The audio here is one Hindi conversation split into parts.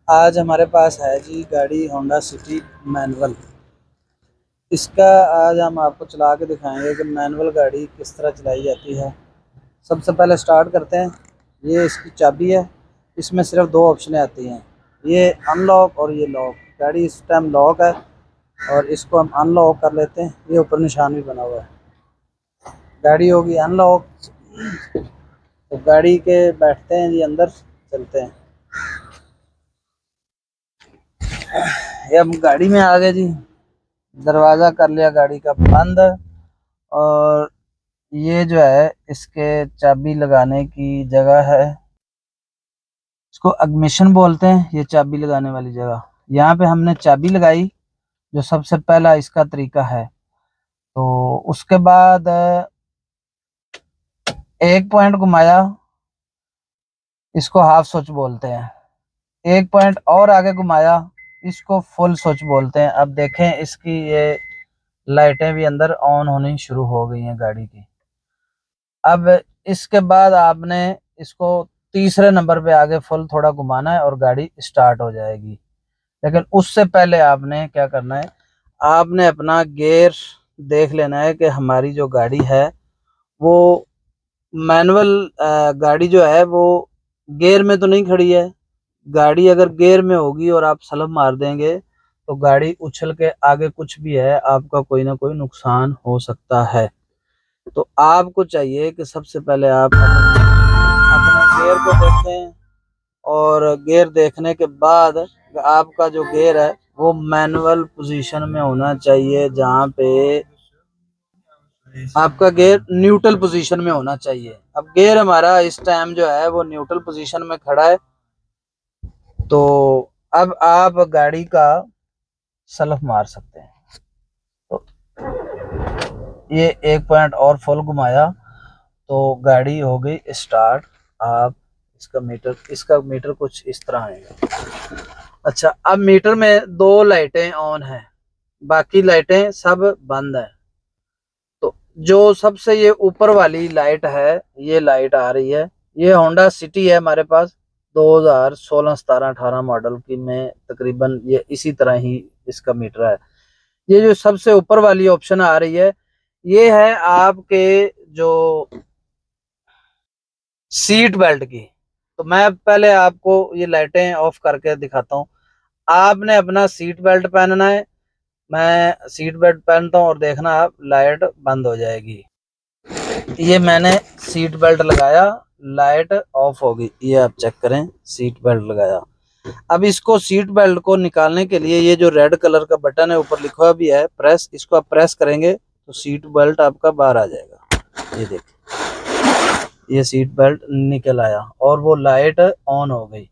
आज हमारे पास है जी गाड़ी होंडा सिटी मैनुअल। इसका आज हम आपको चला के दिखाएंगे कि मैनुअल गाड़ी किस तरह चलाई जाती है। सबसे पहले स्टार्ट करते हैं। ये इसकी चाबी है। इसमें सिर्फ दो ऑप्शन आती हैं, ये अनलॉक और ये लॉक। गाड़ी इस टाइम लॉक है और इसको हम अनलॉक कर लेते हैं। ये ऊपर निशान भी बना हुआ है। गाड़ी होगी अनलॉक तो गाड़ी के बैठते हैं जी, अंदर चलते हैं। ये हम गाड़ी में आ गए जी। दरवाज़ा कर लिया गाड़ी का बंद। और ये जो है इसके चाबी लगाने की जगह है, इसको अग्निशन बोलते हैं। ये चाबी लगाने वाली जगह, यहाँ पे हमने चाबी लगाई, जो सबसे पहला इसका तरीका है। तो उसके बाद एक पॉइंट घुमाया, इसको हाफ स्विच बोलते हैं। एक पॉइंट और आगे घुमाया, इसको फुल स्विच बोलते हैं। अब देखें इसकी ये लाइटें भी अंदर ऑन होनी शुरू हो गई हैं गाड़ी की। अब इसके बाद आपने इसको तीसरे नंबर पे आगे फुल थोड़ा घुमाना है और गाड़ी स्टार्ट हो जाएगी। लेकिन उससे पहले आपने क्या करना है, आपने अपना गियर देख लेना है कि हमारी जो गाड़ी है वो मैनुअल गाड़ी जो है वो गियर में तो नहीं खड़ी है। गाड़ी अगर गियर में होगी और आप स्लब मार देंगे तो गाड़ी उछल के आगे कुछ भी है, आपका कोई ना कोई नुकसान हो सकता है। तो आपको चाहिए कि सबसे पहले आप अपने गियर को देखें और गियर देखने के बाद आपका जो गियर है वो मैनुअल पोजीशन में होना चाहिए, जहाँ पे आपका गियर न्यूट्रल पोजीशन में होना चाहिए। अब गियर हमारा इस टाइम जो है वो न्यूट्रल पोजीशन में खड़ा है। तो अब आप गाड़ी का सेल्फ मार सकते हैं। तो ये एक पॉइंट और फुल घुमाया तो गाड़ी हो गई स्टार्ट। आप इसका मीटर कुछ इस तरह आएगा। अच्छा, अब मीटर में दो लाइटें ऑन हैं, बाकी लाइटें सब बंद है। तो जो सबसे ये ऊपर वाली लाइट है, ये लाइट आ रही है, ये होंडा सिटी है हमारे पास 2016 17 18 मॉडल की में, तकरीबन ये इसी तरह ही इसका मीटर है। ये जो सबसे ऊपर वाली ऑप्शन आ रही है, ये है आपके जो सीट बेल्ट की। तो मैं पहले आपको ये लाइटें ऑफ करके दिखाता हूँ। आपने अपना सीट बेल्ट पहनना है। मैं सीट बेल्ट पहनता हूँ और देखना आप लाइट बंद हो जाएगी। ये मैंने सीट बेल्ट लगाया, लाइट ऑफ हो गई। ये आप चेक करें, सीट बेल्ट लगाया। अब इसको सीट बेल्ट को निकालने के लिए ये जो रेड कलर का बटन है ऊपर लिखा भी है प्रेस, इसको आप प्रेस करेंगे तो सीट बेल्ट आपका बाहर आ जाएगा। ये देखिए, ये सीट बेल्ट निकल आया और वो लाइट ऑन हो गई।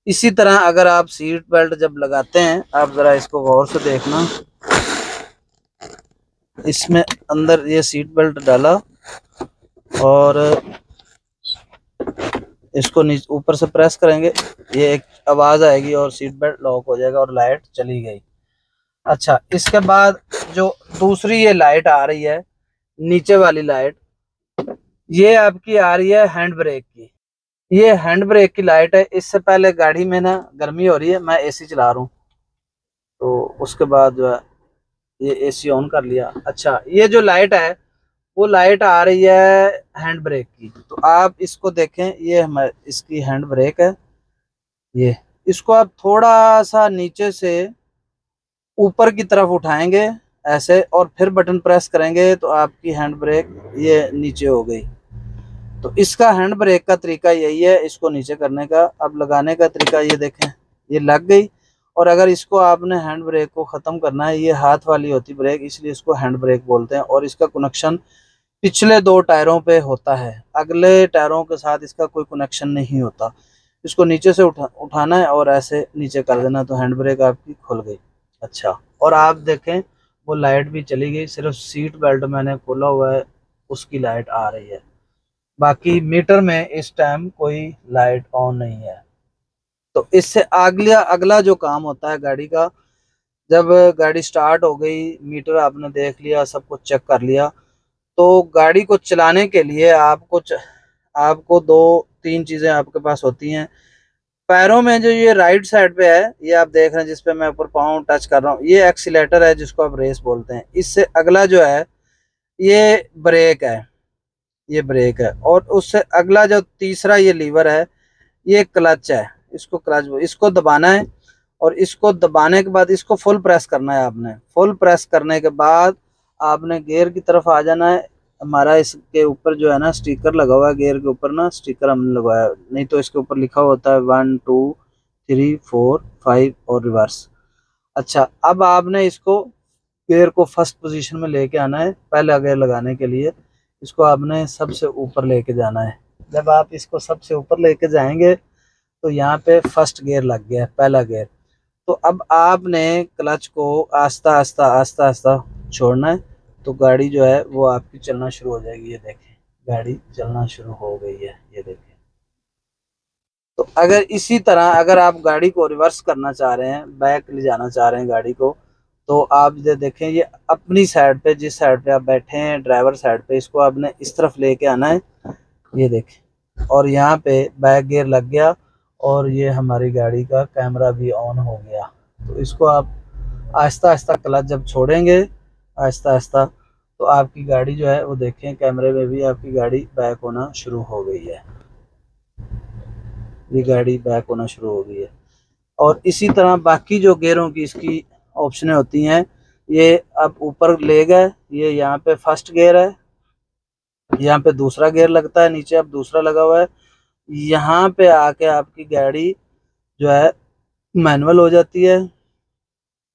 इसी तरह अगर आप सीट बेल्ट जब लगाते हैं, आप जरा इसको गौर से देखना, इसमें अंदर ये सीट बेल्ट डाला और इसको नीचे ऊपर से प्रेस करेंगे, ये एक आवाज आएगी और सीट बेल्ट लॉक हो जाएगा और लाइट चली गई। अच्छा, इसके बाद जो दूसरी ये लाइट आ रही है, नीचे वाली लाइट, ये आपकी आ रही है हैंड ब्रेक की। ये हैंड ब्रेक की लाइट है। इससे पहले गाड़ी में ना गर्मी हो रही है, मैं एसी चला रहा हूँ, तो उसके बाद जो है ये एसी ऑन कर लिया। अच्छा, ये जो लाइट है वो लाइट आ रही है हैंड ब्रेक की। तो आप इसको देखें, ये हमारी इसकी हैंड ब्रेक है। ये इसको आप थोड़ा सा नीचे से ऊपर की तरफ उठाएंगे ऐसे और फिर बटन प्रेस करेंगे तो आपकी हैंड ब्रेक ये नीचे हो गई। तो इसका हैंड ब्रेक का तरीका यही है, इसको नीचे करने का। अब लगाने का तरीका ये देखें, ये लग गई। और अगर इसको आपने हैंड ब्रेक को ख़त्म करना है, ये हाथ वाली होती ब्रेक, इसलिए इसको हैंड ब्रेक बोलते हैं। और इसका कनेक्शन पिछले दो टायरों पे होता है, अगले टायरों के साथ इसका कोई कनेक्शन नहीं होता। इसको नीचे से उठाना है और ऐसे नीचे कर देना तो हैंड ब्रेक आपकी खुल गई। अच्छा, और आप देखें वो लाइट भी चली गई, सिर्फ सीट बेल्ट मैंने खोला हुआ है उसकी लाइट आ रही है, बाकी मीटर में इस टाइम कोई लाइट ऑन नहीं है। तो इससे अगला अगला जो काम होता है गाड़ी का, जब गाड़ी स्टार्ट हो गई, मीटर आपने देख लिया, सब कुछ चेक कर लिया, तो गाड़ी को चलाने के लिए आपको दो तीन चीज़ें आपके पास होती हैं। पैरों में जो ये राइट साइड पे है, ये आप देख रहे हैं जिस पे मैं ऊपर पाँव टच कर रहा हूँ, ये एक्सीलेटर है जिसको आप रेस बोलते हैं। इससे अगला जो है ये ब्रेक है, ये ब्रेक है। और उससे अगला जो तीसरा ये लीवर है, ये क्लच है। इसको क्लच, इसको दबाना है और इसको दबाने के बाद इसको फुल प्रेस करना है आपने। फुल प्रेस करने के बाद आपने गियर की तरफ आ जाना है। हमारा इसके ऊपर जो है ना स्टिकर लगा हुआ है, गियर के ऊपर ना स्टिकर हमने लगाया, नहीं तो इसके ऊपर लिखा होता है 1 2 3 4 5 और रिवर्स। अच्छा, अब आपने इसको गियर को फर्स्ट पोजीशन में लेके आना है। पहला गियर लगाने के लिए इसको आपने सबसे ऊपर लेके जाना है। जब आप इसको सबसे ऊपर लेके जाएंगे तो यहाँ पे फर्स्ट गियर लग गया है, पहला गियर। तो अब आपने क्लच को आस्ता आस्ता आस्ता आस्ता छोड़ना है, तो गाड़ी जो है वो आपकी चलना शुरू हो जाएगी। ये देखें, गाड़ी चलना शुरू हो गई है, ये देखें। तो अगर इसी तरह अगर आप गाड़ी को रिवर्स करना चाह रहे हैं, बैक ले जाना चाह रहे हैं गाड़ी को, तो आप ये देखें, ये अपनी साइड पे, जिस साइड पे आप बैठे हैं ड्राइवर साइड पे, इसको आपने इस तरफ लेके आना है, ये देखें। और यहाँ पे बैक गियर लग गया और ये हमारी गाड़ी का कैमरा भी ऑन हो गया। तो इसको आप आहिस्ता आहिस्ता क्लच जब छोड़ेंगे आहिस्ता आहिस्ता, तो आपकी गाड़ी जो है वो देखें, कैमरे में भी आपकी गाड़ी बैक होना शुरू हो गई है। ये गाड़ी बैक होना शुरू हो गई है। और इसी तरह बाकी जो गियरों की इसकी ऑप्शनें होती हैं, ये आप ऊपर ले गए, ये यहाँ पे फर्स्ट गियर है, यहाँ पे दूसरा गियर लगता है, नीचे अब दूसरा लगा हुआ है। यहाँ पे आके आपकी गाड़ी जो है मैनुअल हो जाती है,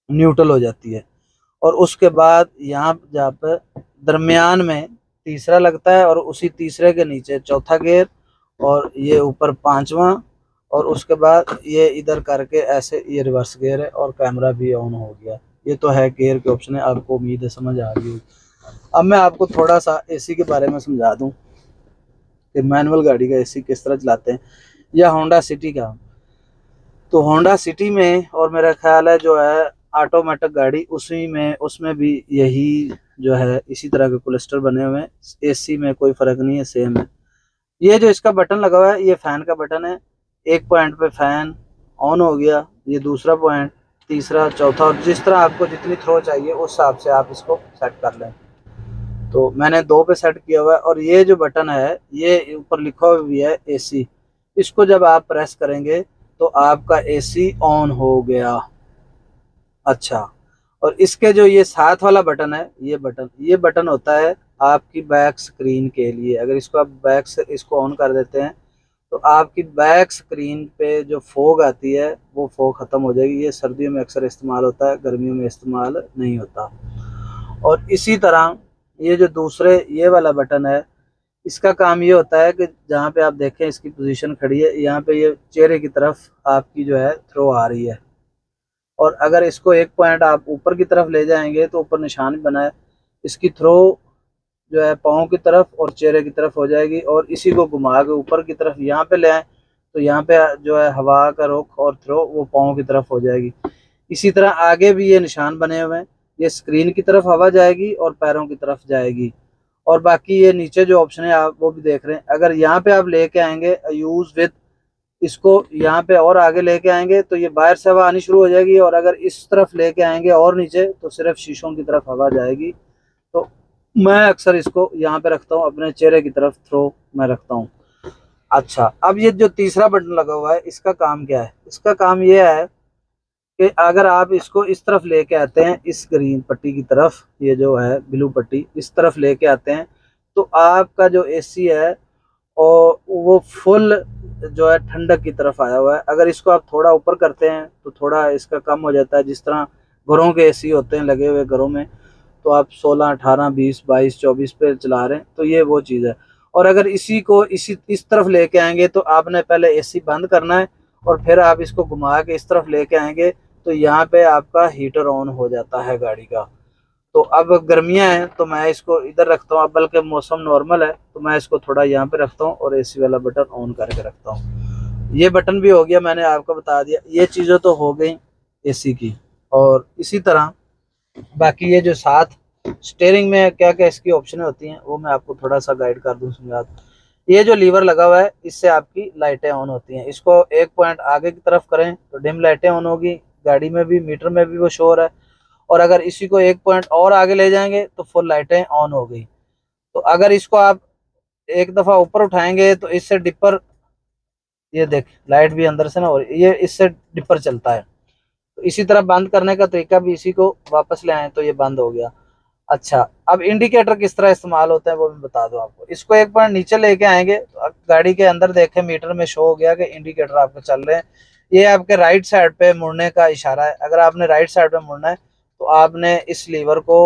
न्यूट्रल हो जाती है। और उसके बाद यहाँ जहाँ पे दरमियान में तीसरा लगता है और उसी तीसरे के नीचे चौथा गियर और ये ऊपर पांचवा, और उसके बाद ये इधर करके ऐसे ये रिवर्स गियर है और कैमरा भी ऑन हो गया। ये तो है गियर के ऑप्शन है, आपको उम्मीद है समझ आ गई। अब मैं आपको थोड़ा सा एसी के बारे में समझा दूं कि मैनुअल गाड़ी का एसी किस तरह चलाते हैं, या होंडा सिटी का। तो होंडा सिटी में और मेरा ख्याल है जो है ऑटोमेटिक गाड़ी उसी में, उसमें भी यही जो है इसी तरह के क्लस्टर बने हुए हैं। एसी में कोई फ़र्क नहीं है, सेम है। ये जो इसका बटन लगा हुआ है, ये फ़ैन का बटन है। एक पॉइंट पे फ़ैन ऑन हो गया, ये दूसरा पॉइंट, तीसरा, चौथा, और जिस तरह आपको जितनी थ्रो चाहिए उस हिसाब से आप इसको सेट कर लें। तो मैंने 2 पे सेट किया हुआ है। और ये जो बटन है, ये ऊपर लिखा हुआ भी है एसी, इसको जब आप प्रेस करेंगे तो आपका एसी ऑन हो गया। अच्छा, और इसके जो ये साथ वाला बटन है, ये बटन होता है आपकी बैक स्क्रीन के लिए। अगर इसको आप बैक से इसको ऑन कर देते हैं तो आपकी बैक स्क्रीन पे जो फोग आती है वो फोग ख़त्म हो जाएगी। ये सर्दियों में अक्सर इस्तेमाल होता है, गर्मियों में इस्तेमाल नहीं होता। और इसी तरह ये जो दूसरे ये वाला बटन है, इसका काम ये होता है कि जहाँ पे आप देखें इसकी पोजीशन खड़ी है, यहाँ पे ये चेहरे की तरफ आपकी जो है थ्रो आ रही है। और अगर इसको एक पॉइंट आप ऊपर की तरफ ले जाएंगे तो ऊपर निशान बना है, इसकी थ्रो जो है पाँव की तरफ और चेहरे की तरफ हो जाएगी। और इसी को घुमा के ऊपर की तरफ यहाँ पे ले आए तो यहाँ पे जो है हवा का रुख और थ्रो वो पाँव की तरफ हो जाएगी। इसी तरह आगे भी ये निशान बने हुए हैं, ये स्क्रीन की तरफ हवा जाएगी और पैरों की तरफ जाएगी। और बाकी ये नीचे जो ऑप्शन है आप वो भी देख रहे हैं। अगर यहाँ पे आप लेके आएंगे यूज विद, इसको यहाँ पे और आगे लेके आएंगे तो ये बाहर से हवा आनी शुरू हो जाएगी। और अगर इस तरफ लेके आएंगे और नीचे तो सिर्फ शीशों की तरफ हवा जाएगी। तो मैं अक्सर इसको यहाँ पे रखता हूँ, अपने चेहरे की तरफ थ्रो मैं रखता हूँ। अच्छा, अब ये जो तीसरा बटन लगा हुआ है, इसका काम क्या है? इसका काम ये है कि अगर आप इसको इस तरफ लेके आते हैं, इस ग्रीन पट्टी की तरफ, ये जो है ब्लू पट्टी, इस तरफ लेके आते हैं तो आपका जो एसी है और वो फुल जो है ठंडक की तरफ आया हुआ है। अगर इसको आप थोड़ा ऊपर करते हैं तो थोड़ा इसका कम हो जाता है। जिस तरह घरों के एसी होते हैं लगे हुए घरों में, तो आप 16, 18, 20, 22, 24 पे चला रहे हैं, तो ये वो चीज़ है। और अगर इसी को इस तरफ लेके आएंगे तो आपने पहले एसी बंद करना है और फिर आप इसको घुमा के इस तरफ लेके आएंगे तो यहाँ पे आपका हीटर ऑन हो जाता है गाड़ी का। तो अब गर्मियाँ हैं तो मैं इसको इधर रखता हूँ, अब बल्कि मौसम नॉर्मल है तो मैं इसको थोड़ा यहाँ पे रखता हूँ और एसी वाला बटन ऑन करके रखता हूँ। ये बटन भी हो गया, मैंने आपको बता दिया। ये चीज़ें तो हो गई एसी की। और इसी तरह बाकी ये जो साथ स्टेयरिंग में क्या क्या इसकी ऑप्शन होती हैं वो मैं आपको थोड़ा सा गाइड कर दूँ, समझा दूँ। ये जो लीवर लगा हुआ है इससे आपकी लाइटें ऑन होती हैं। इसको एक पॉइंट आगे की तरफ करें तो डिम लाइटें ऑन होगी, गाड़ी में भी मीटर में भी वो शो हो रहा है। और अगर इसी को एक पॉइंट और आगे ले जाएंगे तो फुल लाइटें ऑन हो गई। तो अगर इसको आप एक दफ़ा ऊपर उठाएंगे तो इससे डिपर, ये देख लाइट भी अंदर से ना, और ये इससे डिपर चलता है। तो इसी तरह बंद करने का तरीका भी, इसी को वापस ले आए तो ये बंद हो गया। अच्छा, अब इंडिकेटर किस तरह इस्तेमाल होता है वो भी बता दो आपको। इसको एक पॉइंट नीचे लेके आएंगे तो गाड़ी के अंदर देखें मीटर में शो हो गया कि इंडिकेटर आपके चल रहे हैं। ये आपके राइट साइड पे मुड़ने का इशारा है। अगर आपने राइट साइड पे मुड़ना है तो आपने इस लीवर को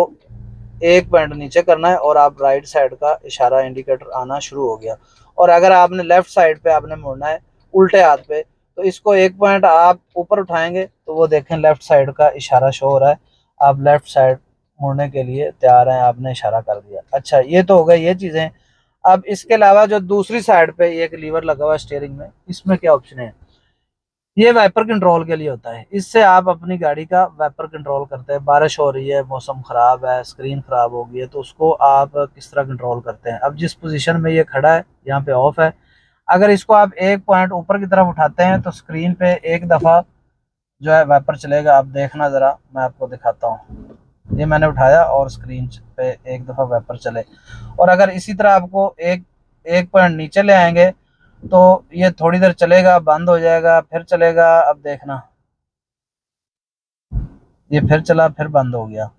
एक पॉइंट नीचे करना है और आप राइट साइड का इशारा, इंडिकेटर आना शुरू हो गया। और अगर आपने लेफ्ट साइड पे आपने मुड़ना है उल्टे हाथ पे, तो इसको एक पॉइंट आप ऊपर उठाएंगे तो वो देखें लेफ्ट साइड का इशारा शो हो रहा है। आप लेफ्ट साइड मुड़ने के लिए तैयार हैं, आपने इशारा कर दिया। अच्छा, ये तो हो गई ये चीज़ें। अब इसके अलावा जो दूसरी साइड पे एक लीवर लगा हुआ है स्टीयरिंग में, इसमें क्या ऑप्शन है? ये वाइपर कंट्रोल के लिए होता है। इससे आप अपनी गाड़ी का वाइपर कंट्रोल करते हैं। बारिश हो रही है, मौसम ख़राब है, स्क्रीन ख़राब हो गई है, तो उसको आप किस तरह कंट्रोल करते हैं। अब जिस पोजीशन में ये खड़ा है यहाँ पे ऑफ है। अगर इसको आप एक पॉइंट ऊपर की तरफ उठाते हैं तो स्क्रीन पे एक दफ़ा जो है वाइपर चलेगा। आप देखना ज़रा, मैं आपको दिखाता हूँ। ये मैंने उठाया और स्क्रीन पे एक दफ़ा वाइपर चले। और अगर इसी तरह आपको एक पॉइंट नीचे ले आएंगे तो ये थोड़ी देर चलेगा, बंद हो जाएगा, फिर चलेगा। अब देखना, ये फिर चला, फिर बंद हो गया।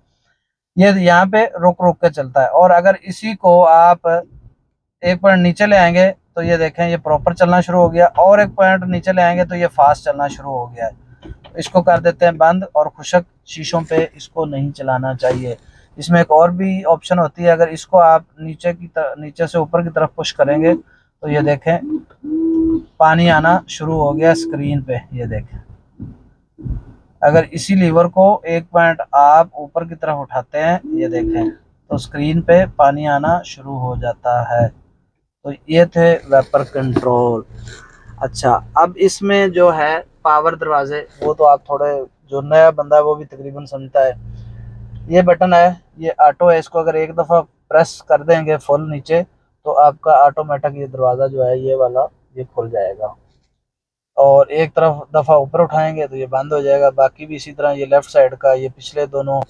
ये यहाँ पे रुक रुक के चलता है। और अगर इसी को आप एक पॉइंट नीचे ले आएंगे तो ये देखें ये प्रॉपर चलना शुरू हो गया, और एक पॉइंट नीचे ले आएंगे तो ये फास्ट चलना शुरू हो गया है। इसको कर देते हैं बंद, और खुशक शीशों पे इसको नहीं चलाना चाहिए। इसमें एक और भी ऑप्शन होती है। अगर इसको आप नीचे से ऊपर की तरफ पुश करेंगे तो ये देखें पानी आना शुरू हो गया स्क्रीन पे, ये देखें। अगर इसी लीवर को एक पॉइंट आप ऊपर की तरफ उठाते हैं, ये देखें, तो स्क्रीन पे पानी आना शुरू हो जाता है। तो ये थे वाइपर कंट्रोल। अच्छा, अब इसमें जो है पावर दरवाजे, वो तो आप थोड़े, जो नया बंदा है वो भी तकरीबन समझता है। ये बटन है, ये ऑटो है। इसको अगर एक दफ़ा प्रेस कर देंगे फुल नीचे तो आपका ऑटोमेटिक ये दरवाज़ा जो है ये वाला ये खुल जाएगा। और एक तरफ दफ़ा ऊपर उठाएंगे तो ये बंद हो जाएगा। बाकी भी इसी तरह, ये लेफ़्ट साइड का, ये पिछले दोनों।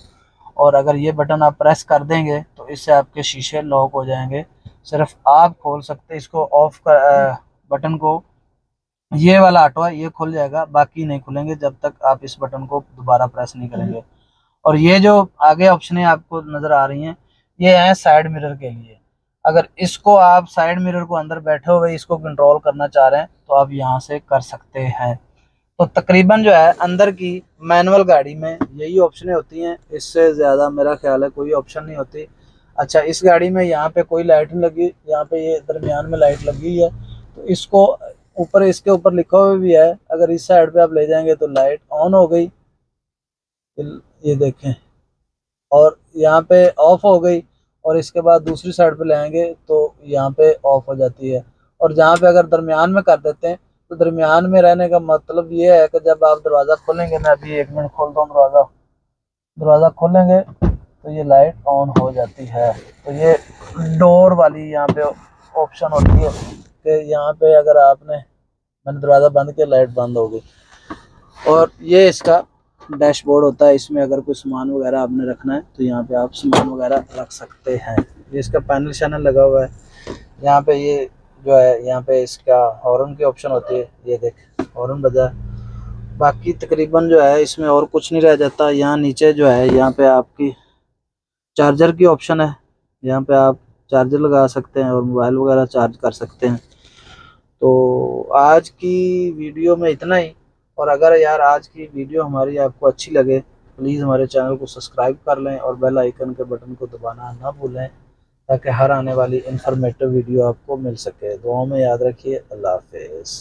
और अगर ये बटन आप प्रेस कर देंगे तो इससे आपके शीशे लॉक हो जाएंगे। सिर्फ आप खोल सकते हैं इसको, ऑफ कर बटन को। ये वाला ऑटो है, ये खुल जाएगा, बाकी नहीं खुलेंगे जब तक आप इस बटन को दोबारा प्रेस नहीं करेंगे। और ये जो आगे ऑप्शनें आपको नज़र आ रही हैं, ये हैं साइड मिरर के लिए। अगर इसको आप साइड मिरर को अंदर बैठे हुए इसको कंट्रोल करना चाह रहे हैं तो आप यहाँ से कर सकते हैं। तो तकरीबन जो है अंदर की मैनुअल गाड़ी में यही ऑप्शनें होती हैं। इससे ज़्यादा मेरा ख्याल है कोई ऑप्शन नहीं होती। अच्छा, इस गाड़ी में यहाँ पे कोई लाइट नहीं लगी, यहाँ पे ये दरमियान में लाइट लगी है। तो इसको ऊपर, इसके ऊपर लिखा हुआ भी है, अगर इस साइड पे आप ले जाएंगे तो लाइट ऑन हो गई, ये देखें। और यहाँ पे ऑफ हो गई, और इसके बाद दूसरी साइड पे ले आएंगे तो यहाँ पे ऑफ हो जाती है। और जहाँ पे अगर दरमियान में कर देते हैं तो दरमियान में रहने का मतलब ये है कि जब आप दरवाज़ा खोलेंगे, मैं अभी एक मिनट खोलता हूँ दरवाज़ा खोलेंगे तो ये लाइट ऑन हो जाती है। तो ये डोर वाली यहाँ पे ऑप्शन होती है कि यहाँ पे अगर मैंने दरवाज़ा बंद किया, लाइट बंद हो गई। और ये इसका डैशबोर्ड होता है। इसमें अगर कोई सामान वगैरह आपने रखना है तो यहाँ पे आप सामान वगैरह रख सकते हैं। ये इसका पैनल शैनल लगा हुआ है। यहाँ पे ये जो है, यहाँ पे इसका हॉर्न की ऑप्शन होती है, ये देख हॉर्न बजा। बाकी तकरीबन जो है इसमें और कुछ नहीं रह जाता। यहाँ नीचे जो है, यहाँ पे आपकी चार्जर की ऑप्शन है। यहाँ पे आप चार्जर लगा सकते हैं और मोबाइल वगैरह चार्ज कर सकते हैं। तो आज की वीडियो में इतना ही। और अगर यार आज की वीडियो हमारी आपको अच्छी लगे, प्लीज़ हमारे चैनल को सब्सक्राइब कर लें और बेल आइकन के बटन को दबाना ना भूलें, ताकि हर आने वाली इन्फॉर्मेटिव वीडियो आपको मिल सके। दुआओं में याद रखिए। अल्लाह हाफ़िज़।